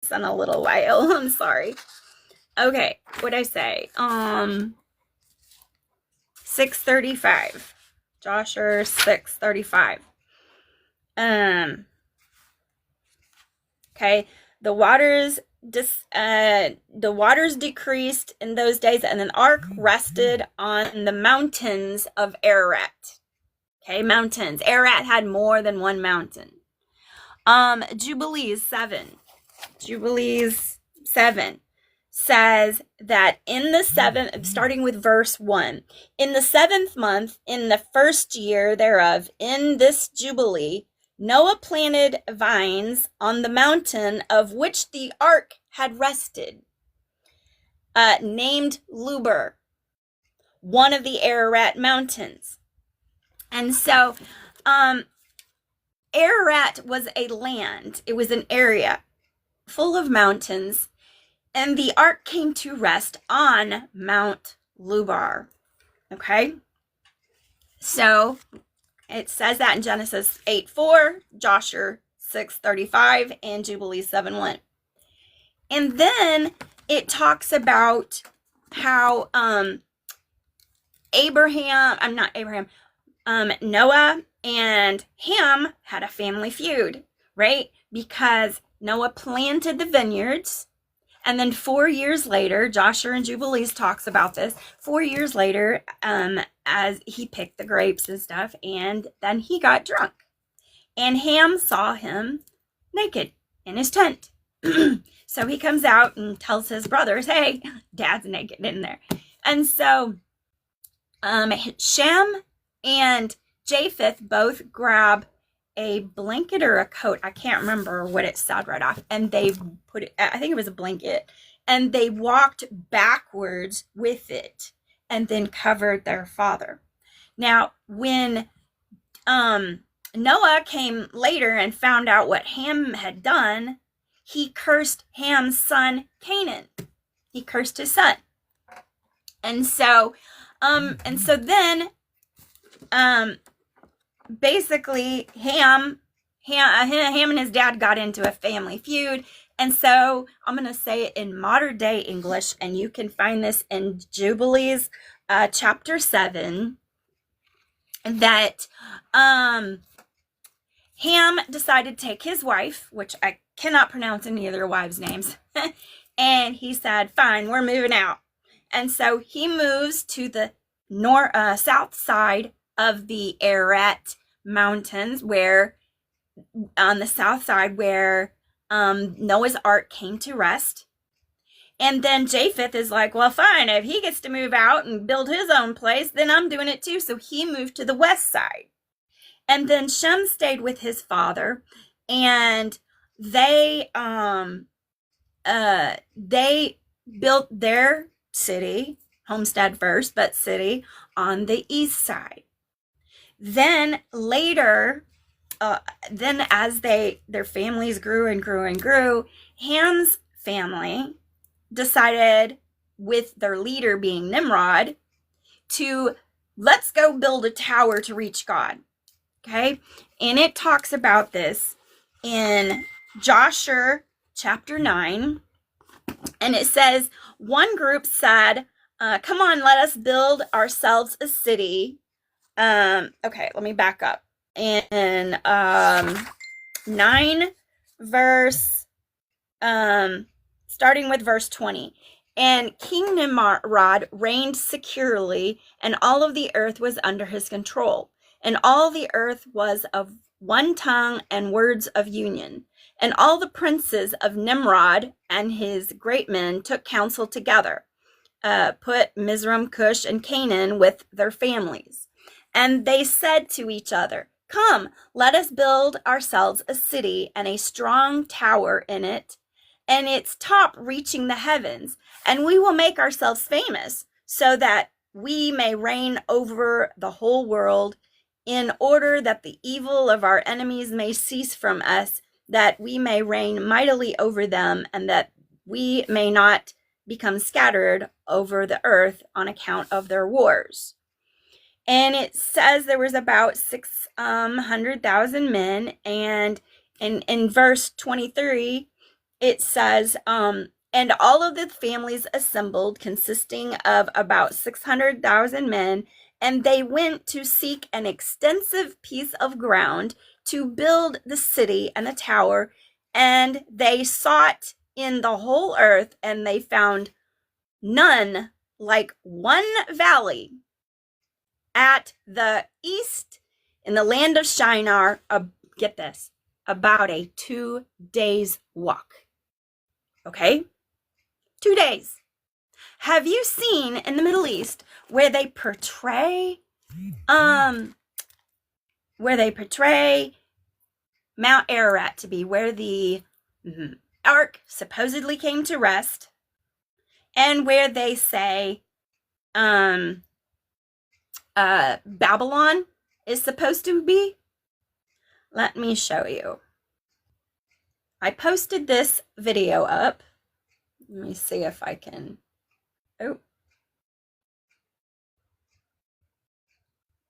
grapes in a little while. I'm sorry. Okay, what'd I say? 6:35. Joshua 6:35. Okay, the waters decreased in those days, and the ark rested on the mountains of Ararat. Okay, mountains. Ararat had more than one mountain. Jubilees 7. Jubilees 7 says that in the seventh, starting with verse 1, in the 7th month, in the 1st year thereof, in this Jubilee, Noah planted vines on the mountain of which the ark had rested, named Lubar, one of the Ararat mountains. And so, Ararat was a land. It was an area full of mountains, and the ark came to rest on Mount Lubar. Okay? So, it says that in Genesis 8:4, Joshua 6:35, and Jubilees 7:1. And then it talks about how Noah and Ham had a family feud, right? Because Noah planted the vineyards, and then 4 years later, Joshua and Jubilees talks about this. 4 years later, as he picked the grapes and stuff, and then he got drunk. And Ham saw him naked in his tent. So he comes out and tells his brothers, hey, Dad's naked in there. And so Shem and Japheth both grab a blanket or a coat. I can't remember what it said right off. And they put it, I think it was a blanket. And they walked backwards with it and then covered their father. Now, when Noah came later and found out what Ham had done, he cursed Ham's son Canaan. He cursed his son. And so then basically Ham and his dad got into a family feud. And so I'm going to say it in modern day English, and you can find this in Jubilees chapter 7, that Ham decided to take his wife, which I cannot pronounce any of their wives' names, and he said, fine, we're moving out. And so he moves to the south side of the Ararat mountains, where on the south side where Noah's ark came to rest. And then Japheth is like, well, fine, if he gets to move out and build his own place, then I'm doing it too. So he moved to the west side. And then Shem stayed with his father, and they built their city, homestead first, but city on the east side. Then later, then as their families grew and grew and grew, Ham's family decided, with their leader being Nimrod, to let's go build a tower to reach God. Okay? And it talks about this in Joshua chapter 9. And it says, one group said, come on, let us build ourselves a city. Okay, let me back up. In 9 verse, starting with verse 20. And King Nimrod reigned securely, and all of the earth was under his control. And all the earth was of one tongue and words of union. And all the princes of Nimrod and his great men took counsel together, put Mizraim, Cush, and Canaan with their families. And they said to each other, come, let us build ourselves a city and a strong tower in it, and its top reaching the heavens, and we will make ourselves famous, so that we may reign over the whole world, in order that the evil of our enemies may cease from us, that we may reign mightily over them, and that we may not become scattered over the earth on account of their wars. And it says there was about 600,000 men, and in verse 23, it says, and all of the families assembled, consisting of about 600,000 men, and they went to seek an extensive piece of ground to build the city and the tower, and they sought in the whole earth, and they found none like one valley at the east in the land of Shinar, get this, about a 2 days walk. Okay? 2 days. Have you seen in the Middle East where they portray Mount Ararat to be where the ark supposedly came to rest, and where they say Babylon is supposed to be? Let me show you. I posted this video up. Let me see if I can. Oh.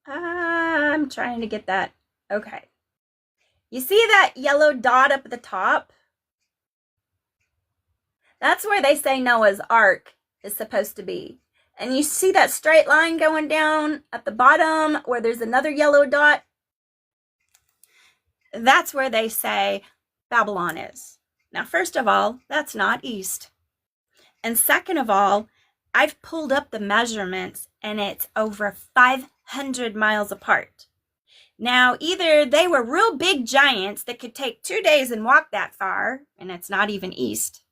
I'm trying to get that. Okay. You see that yellow dot up at the top? That's where they say Noah's Ark is supposed to be. And you see that straight line going down at the bottom where there's another yellow dot? That's where they say Babylon is. Now, first of all, that's not east. And second of all, I've pulled up the measurements and it's over 500 miles apart. Now, either they were real big giants that could take 2 days and walk that far, and it's not even east.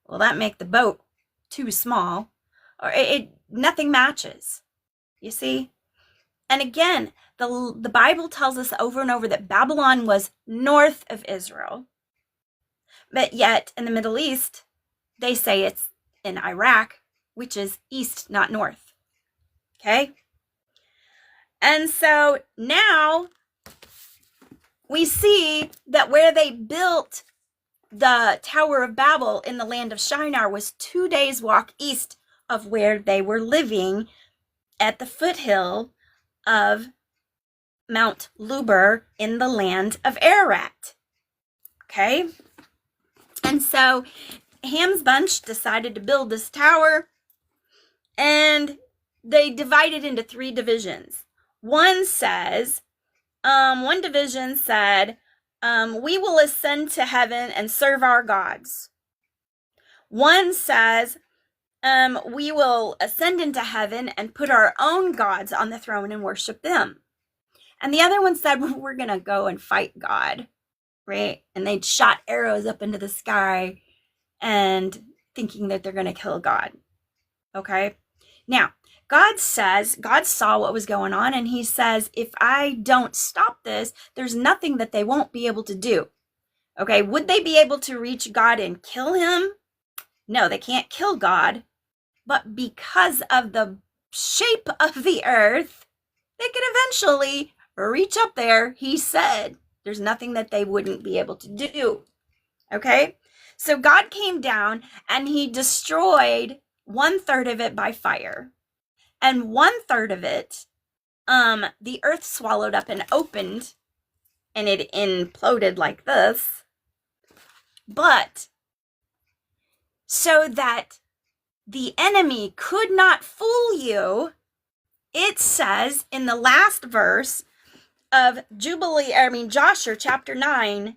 Well, that make the boat too small, or nothing matches. You see? And again, the Bible tells us over and over that Babylon was north of Israel. But yet, in the Middle East, they say it's in Iraq, which is east, not north. Okay? And so now we see that where they built the Tower of Babel in the land of Shinar was 2 days walk east of where they were living at the foothill of Mount Lubar in the land of Ararat. Okay? And so Ham's bunch decided to build this tower, and they divided into 3 divisions. One division said, we will ascend to heaven and serve our gods. One says, we will ascend into heaven and put our own gods on the throne and worship them. And the other one said, we're going to go and fight God, right? And they shot arrows up into the sky and thinking that they're going to kill God. Okay? Now, God saw what was going on, and he says, if I don't stop this, there's nothing that they won't be able to do. Okay, would they be able to reach God and kill him? No, they can't kill God. But because of the shape of the earth, they could eventually reach up there. He said there's nothing that they wouldn't be able to do. Okay, so God came down and he destroyed 1/3 of it by fire. And 1/3 of it, the earth swallowed up and opened, and it imploded like this. But so that the enemy could not fool you, it says in the last verse of Joshua chapter 9,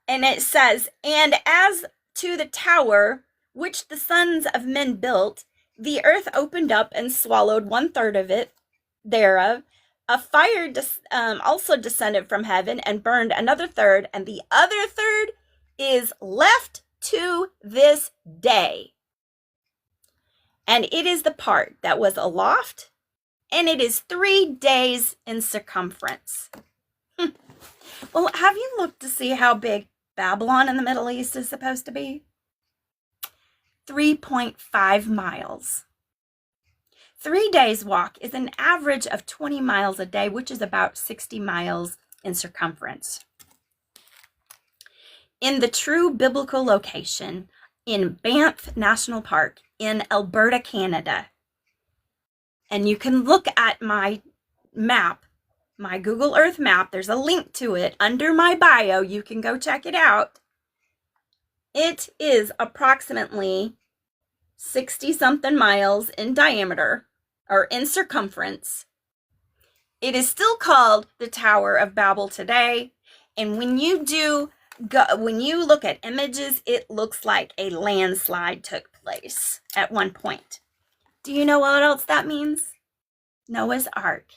and it says, and as to the tower which the sons of men built, the earth opened up and swallowed 1/3 of it thereof. A fire also descended from heaven and burned another 1/3, and the other 1/3 is left to this day. And it is the part that was aloft, and it is 3 days in circumference. Well, have you looked to see how big Babylon in the Middle East is supposed to be? 3.5 miles. 3 days walk is an average of 20 miles a day, which is about 60 miles in circumference. In the true biblical location in Banff National Park in Alberta, Canada, and you can look at my map, my Google Earth map, there's a link to it under my bio, you can go check it out. It is approximately 60-something miles in diameter, or in circumference. It is still called the Tower of Babel today, and when you look at images, it looks like a landslide took place at one point. Do you know what else that means? Noah's Ark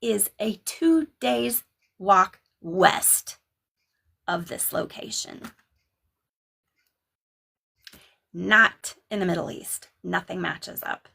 is a 2 days walk west of this location. Not in the Middle East. Nothing matches up.